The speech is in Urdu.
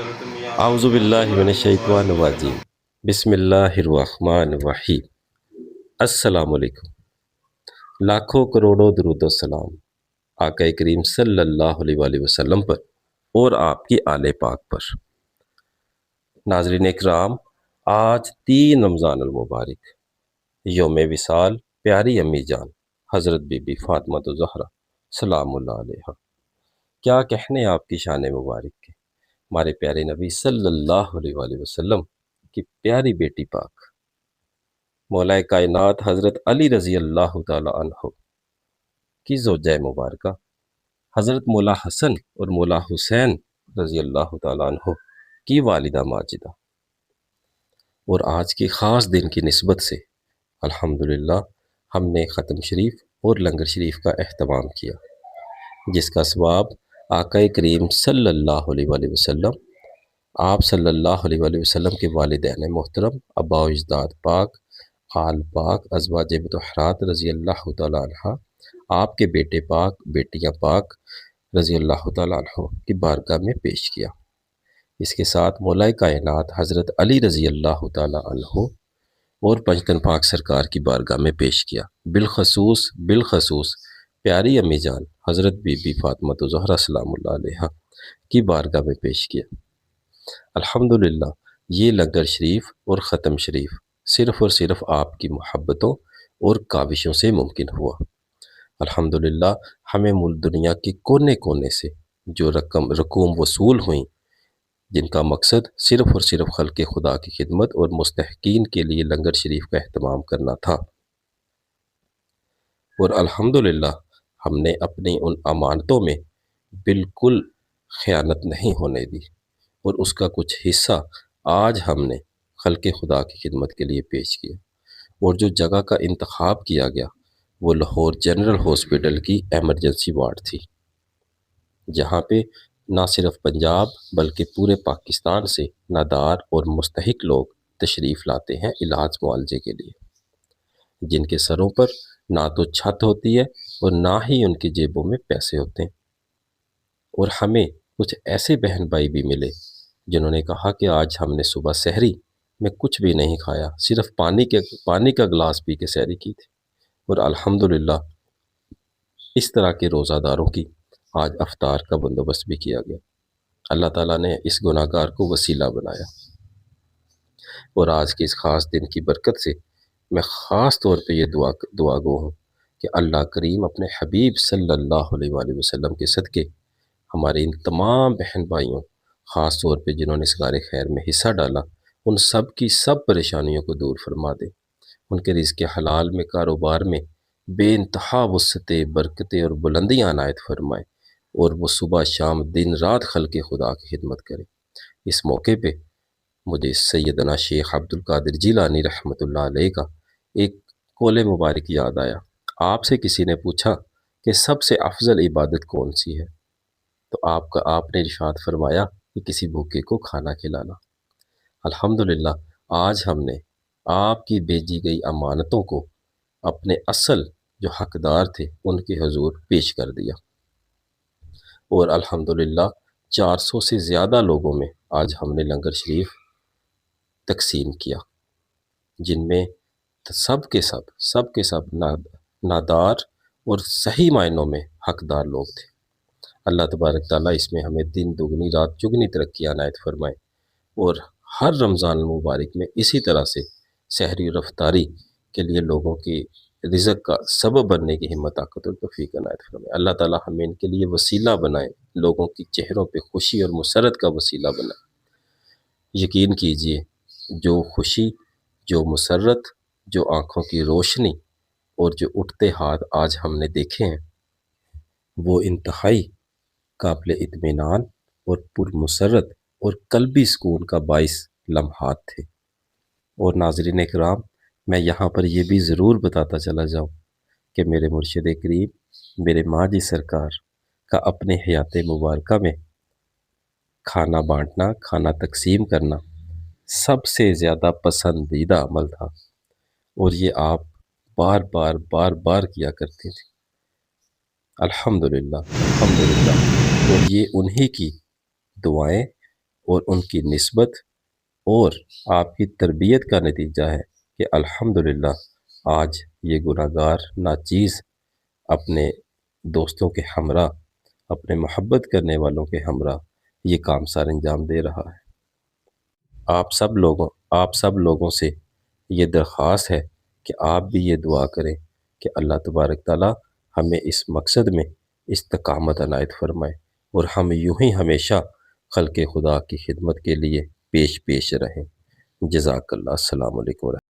اعوذ باللہ من الشیطان الرجیم بسم اللہ الرحمن الرحیم۔ السلام علیکم، لاکھوں کروڑوں درود و سلام آقا کریم صلی اللہ علیہ وآلہ وسلم پر اور آپ کی آل پاک پر۔ ناظرین اکرام، آج 3 رمضان المبارک، یوم وصال پیاری امی جان حضرت بی بی فاطمہ زہرا سلام اللہ علیہا۔ کیا کہنے آپ کی شان مبارک کے، ہمارے پیارے نبی صلی اللہ علیہ وآلہ وسلم کی پیاری بیٹی پاک مولا کائنات حضرت علی رضی اللہ تعالی عنہ کی زوجہ مبارکہ حضرت مولا حسن اور مولا حسین رضی اللہ تعالی عنہ کی والدہ ماجدہ، اور آج کے خاص دن کی نسبت سے الحمدللہ ہم نے ختم شریف اور لنگر شریف کا اہتمام کیا، جس کا ثواب آقا کریم صلی اللہ علیہ وآلہ وسلم، آپ صلی اللہ علیہ وآلہ وسلم کے والدین محترم، ابا و اجداد پاک، آل پاک، ازواج مطہرات رضی اللہ تعالیٰ عنہ، آپ کے بیٹے پاک، بیٹیاں پاک رضی اللہ تعالیٰ عنہ کی بارگاہ میں پیش کیا۔ اس کے ساتھ مولا کائنات حضرت علی رضی اللہ تعالیٰ عنہ اور پنجتن پاک سرکار کی بارگاہ میں پیش کیا، بالخصوص پیاری امی جان حضرت بی بی فاطمہ زہرا سلام اللہ علیہا کی بارگاہ میں پیش کیا۔ الحمدللہ یہ لنگر شریف اور ختم شریف صرف اور صرف آپ کی محبتوں اور کاوشوں سے ممکن ہوا۔ الحمدللہ ہمیں ملک دنیا کے کونے کونے سے جو رقوم وصول ہوئیں، جن کا مقصد صرف اور صرف خلق خدا کی خدمت اور مستحقین کے لیے لنگر شریف کا اہتمام کرنا تھا، اور الحمدللہ ہم نے اپنی ان امانتوں میں بالکل خیانت نہیں ہونے دی، اور اس کا کچھ حصہ آج ہم نے خلق خدا کی خدمت کے لیے پیش کیا۔ اور جو جگہ کا انتخاب کیا گیا وہ لاہور جنرل ہاسپٹل کی ایمرجنسی وارڈ تھی، جہاں پہ نہ صرف پنجاب بلکہ پورے پاکستان سے نادار اور مستحق لوگ تشریف لاتے ہیں علاج معالجے کے لیے، جن کے سروں پر نہ تو چھت ہوتی ہے اور نہ ہی ان کی جیبوں میں پیسے ہوتے ہیں۔ اور ہمیں کچھ ایسے بہن بھائی بھی ملے جنہوں نے کہا کہ آج ہم نے صبح سحری میں کچھ بھی نہیں کھایا، صرف پانی کا گلاس پی کے سحری کی تھی، اور الحمدللہ اس طرح کے روزہ داروں کی آج افطار کا بندوبست بھی کیا گیا۔ اللہ تعالیٰ نے اس گناہ گار کو وسیلہ بنایا، اور آج کے اس خاص دن کی برکت سے میں خاص طور پہ یہ دعا گو ہوں کہ اللہ کریم اپنے حبیب صلی اللہ علیہ وآلہ وسلم کے صدقے ہمارے ان تمام بہن بھائیوں، خاص طور پہ جنہوں نے سگار خیر میں حصہ ڈالا، ان سب کی سب پریشانیوں کو دور فرما دے، ان کے رزق حلال میں، کاروبار میں بے انتہا وسعتیں، برکتیں اور بلندیاں عنایت فرمائے، اور وہ صبح شام دن رات خلق خدا کی خدمت کرے۔ اس موقع پہ مجھے سیدنا شیخ عبد القادر جیلانی رحمۃ اللہ علیہ کا ایک قول مبارک یاد آیا۔ آپ سے کسی نے پوچھا کہ سب سے افضل عبادت کون سی ہے، تو آپ نے ارشاد فرمایا کہ کسی بھوکے کو کھانا کھلانا۔ الحمدللہ آج ہم نے آپ کی بھیجی گئی امانتوں کو اپنے اصل جو حقدار تھے ان کے حضور پیش کر دیا، اور الحمدللہ 400 سے زیادہ لوگوں میں آج ہم نے لنگر شریف تقسیم کیا، جن میں سب کے سب نادار اور صحیح معنوں میں حقدار لوگ تھے۔ اللہ تبارک تعالیٰ اس میں ہمیں دن دگنی رات چگنی ترقی عنایت فرمائے، اور ہر رمضان المبارک میں اسی طرح سے سحری اور افطاری کے لیے لوگوں کی رزق کا سبب بننے کی ہمت، طاقت اور توفیق عنایت فرمائے۔ اللہ تعالیٰ ہمیں ان کے لیے وسیلہ بنائے، لوگوں کی چہروں پہ خوشی اور مسرت کا وسیلہ بنائے۔ یقین کیجئے جو خوشی، جو مسرت، جو آنکھوں کی روشنی اور جو اٹھتے ہاتھ آج ہم نے دیکھے ہیں، وہ انتہائی قابل اطمینان اور پرمسرت اور قلبی سکون کا باعث لمحات تھے۔ اور ناظرین اکرام، میں یہاں پر یہ بھی ضرور بتاتا چلا جاؤں کہ میرے مرشد کریم میرے ماجی سرکار کا اپنے حیات مبارکہ میں کھانا بانٹنا، کھانا تقسیم کرنا سب سے زیادہ پسندیدہ عمل تھا، اور یہ آپ بار بار کیا کرتے تھے۔ الحمدللہ اور یہ انہی کی دعائیں اور ان کی نسبت اور آپ کی تربیت کا نتیجہ ہے کہ الحمدللہ آج یہ گناہگار ناچیز اپنے دوستوں کے ہمراہ، اپنے محبت کرنے والوں کے ہمراہ یہ کام سار انجام دے رہا ہے۔ آپ سب لوگوں سے یہ درخواست ہے کہ آپ بھی یہ دعا کریں کہ اللہ تبارک تعالیٰ ہمیں اس مقصد میں استقامت عنایت فرمائے اور ہم یوں ہی ہمیشہ خلق خدا کی خدمت کے لیے پیش رہیں۔ جزاک اللہ۔ السلام علیکم۔